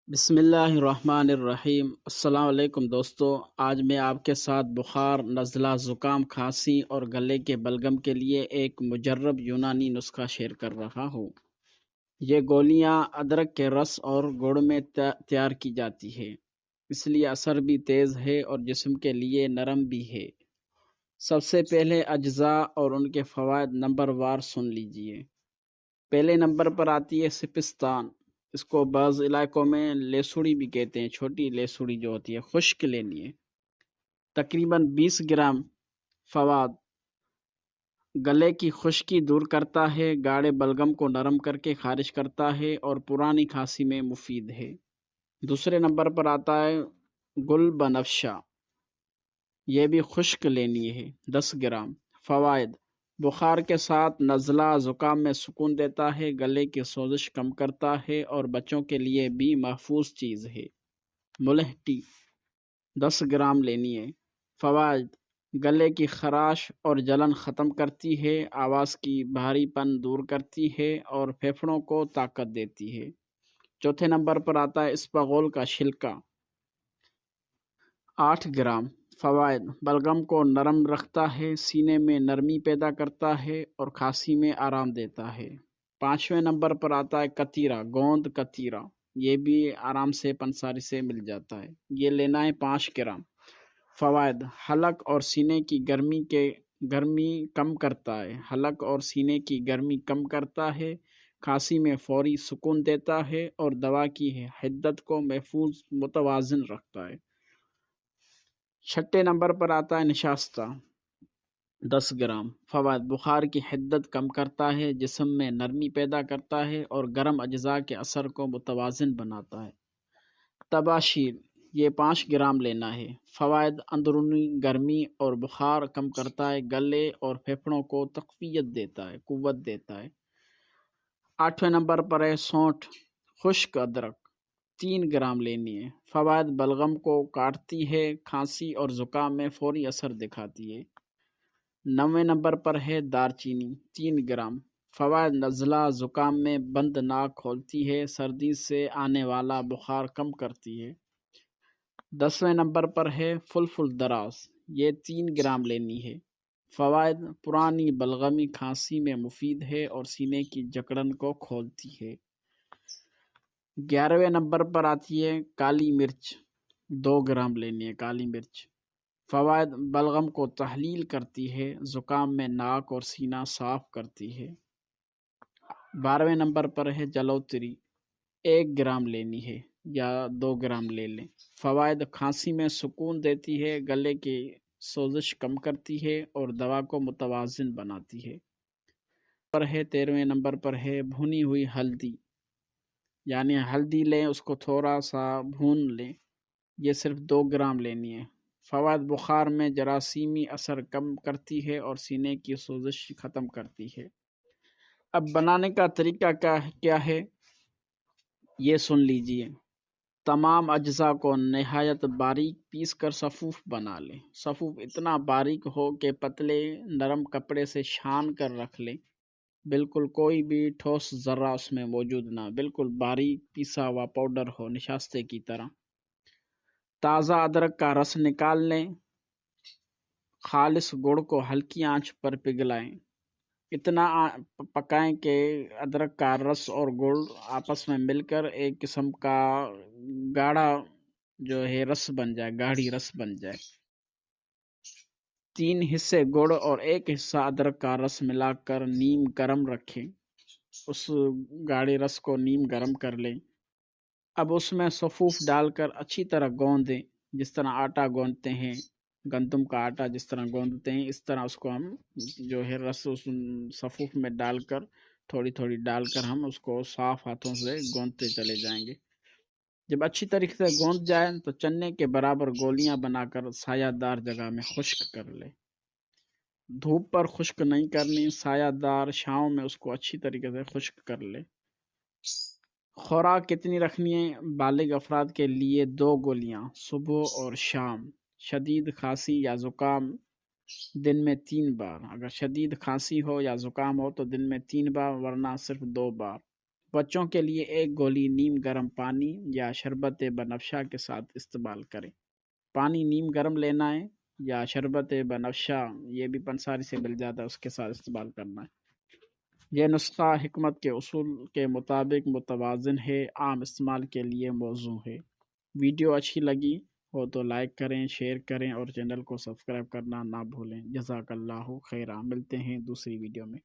بسم اللہ الرحمن الرحیم۔ السلام علیکم دوستو، آج میں آپ کے ساتھ بخار، نزلہ، زکام، کھانسی اور گلے کے بلغم کے لیے ایک مجرب یونانی نسخہ شیئر کر رہا ہوں۔ یہ گولیاں ادرک کے رس اور گڑ میں تیار کی جاتی ہے، اس لیے اثر بھی تیز ہے اور جسم کے لیے نرم بھی ہے۔ سب سے پہلے اجزاء اور ان کے فوائد نمبر وار سن لیجئے۔ پہلے نمبر پر آتی ہے سپستان۔ اس کو بعض علاقوں میں لیسوڑی بھی کہتے ہیں، چھوٹی لیسوڑی جو ہوتی ہے، خشک لینی ہے۔ تقریباً 20 گرام۔ فوائد: گلے کی خشکی دور کرتا ہے، گاڑے بلغم کو نرم کر کے خارج کرتا ہے اور پرانی کھانسی میں مفید ہے۔ دوسرے نمبر پر آتا ہے گل بنفشہ۔ یہ بھی خشک لینی ہے، 10 گرام۔ فوائد: بخار کے ساتھ نزلہ زکام میں سکون دیتا ہے، گلے کی سوزش کم کرتا ہے اور بچوں کے لیے بھی محفوظ چیز ہے۔ ملح ٹی 10 گرام لینی ہے۔ فوائد: گلے کی خراش اور جلن ختم کرتی ہے، آواز کی بھاری پن دور کرتی ہے اور پھیپھڑوں کو طاقت دیتی ہے۔ چوتھے نمبر پر آتا ہے اسپغول کا چھلکا، 8 گرام۔ فوائد: بلغم کو نرم رکھتا ہے، سینے میں نرمی پیدا کرتا ہے اور کھانسی میں آرام دیتا ہے۔ پانچویں نمبر پر آتا ہے کتیرا، گوند کتیرا۔ یہ بھی آرام سے پنساری سے مل جاتا ہے، یہ لینا ہے 5 گرام۔ فوائد: حلق اور سینے کی گرمی کم کرتا ہے، حلق اور سینے کی گرمی کم کرتا ہے، کھانسی میں فوری سکون دیتا ہے اور دوا کی حدت کو محفوظ متوازن رکھتا ہے۔ چھٹے نمبر پر آتا ہے نشاستہ، 10 گرام۔ فوائد: بخار کی حدت کم کرتا ہے، جسم میں نرمی پیدا کرتا ہے اور گرم اجزاء کے اثر کو متوازن بناتا ہے۔ تباشیر، یہ 5 گرام لینا ہے۔ فوائد: اندرونی گرمی اور بخار کم کرتا ہے، گلے اور پھیپھڑوں کو تقویت دیتا ہے، قوت دیتا ہے۔ آٹھویں نمبر پر ہے سونٹھ، خشک ادرک، 3 گرام لینی ہے۔ فوائد: بلغم کو کاٹتی ہے، کھانسی اور زکام میں فوری اثر دکھاتی ہے۔ 9ویں نمبر پر ہے دار چینی، 3 گرام۔ فوائد: نزلہ زکام میں بند ناک کھولتی ہے، سردی سے آنے والا بخار کم کرتی ہے۔ 10ویں نمبر پر ہے فلفل دراز، یہ 3 گرام لینی ہے۔ فوائد: پرانی بلغمی کھانسی میں مفید ہے اور سینے کی جکڑن کو کھولتی ہے۔ 11ویں نمبر پر آتی ہے کالی مرچ، 2 گرام لینی ہے کالی مرچ۔ فوائد: بلغم کو تحلیل کرتی ہے، زکام میں ناک اور سینہ صاف کرتی ہے۔ 12ویں نمبر پر ہے جلوتری، 1 گرام لینی ہے یا 2 گرام لے لیں۔ فوائد: کھانسی میں سکون دیتی ہے، گلے کی سوزش کم کرتی ہے اور دوا کو متوازن بناتی ہے۔ 13ویں نمبر پر ہے بھونی ہوئی ہلدی، یعنی ہلدی لیں، اس کو تھوڑا سا بھون لیں، یہ صرف 2 گرام لینی ہے۔ فوائد: بخار میں جراثیمی اثر کم کرتی ہے اور سینے کی سوزش ختم کرتی ہے۔ اب بنانے کا طریقہ کیا ہے یہ سن لیجئے۔ تمام اجزاء کو نہایت باریک پیس کر صفوف بنا لیں۔ صفوف اتنا باریک ہو کہ پتلے نرم کپڑے سے چھان کر رکھ لیں، بالکل کوئی بھی ٹھوس ذرہ اس میں موجود نہ، بالکل باریک پیسا ہوا پاؤڈر ہو، نشاستے کی طرح۔ تازہ ادرک کا رس نکال لیں، خالص گڑ کو ہلکی آنچ پر پگھلائیں، اتنا پکائیں کہ ادرک کا رس اور گڑ آپس میں مل کر ایک قسم کا گاڑھا جو ہے رس بن جائے، گاڑھی رس بن جائے۔ 3 حصے گڑ اور 1 حصہ ادرک کا رس ملا کر نیم گرم رکھیں، اس گاڑھے رس کو نیم گرم کر لیں۔ اب اس میں صفوف ڈال کر اچھی طرح گوندیں، جس طرح آٹا گوندتے ہیں، گندم کا آٹا جس طرح گوندتے ہیں، اس طرح اس کو ہم جو ہے رس اس صفوف میں ڈال کر تھوڑی تھوڑی ڈال کر ہم اس کو صاف ہاتھوں سے گوندتے چلے جائیں گے۔ جب اچھی طریقے سے گوند جائیں تو چنے کے برابر گولیاں بنا کر سایہ دار جگہ میں خشک کر لیں۔ دھوپ پر خشک نہیں کرنی، سایہ دار چھاؤں میں اس کو اچھی طریقے سے خشک کر لیں۔ خوراک کتنی رکھنی ہے؟ بالغ افراد کے لیے 2 گولیاں صبح اور شام۔ شدید کھانسی یا زکام دن میں 3 بار، اگر شدید کھانسی ہو یا زکام ہو تو دن میں 3 بار، ورنہ صرف 2 بار۔ بچوں کے لیے 1 گولی نیم گرم پانی یا شربت بنفشہ کے ساتھ استعمال کریں۔ پانی نیم گرم لینا ہے یا شربت بنفشہ، یہ بھی پنساری سے مل جاتا ہے، اس کے ساتھ استعمال کرنا ہے۔ یہ نسخہ حکمت کے اصول کے مطابق متوازن ہے، عام استعمال کے لیے موزوں ہے۔ ویڈیو اچھی لگی ہو تو لائک کریں، شیئر کریں اور چینل کو سبسکرائب کرنا نہ بھولیں۔ جزاک اللہ خیرہ۔ ملتے ہیں دوسری ویڈیو میں۔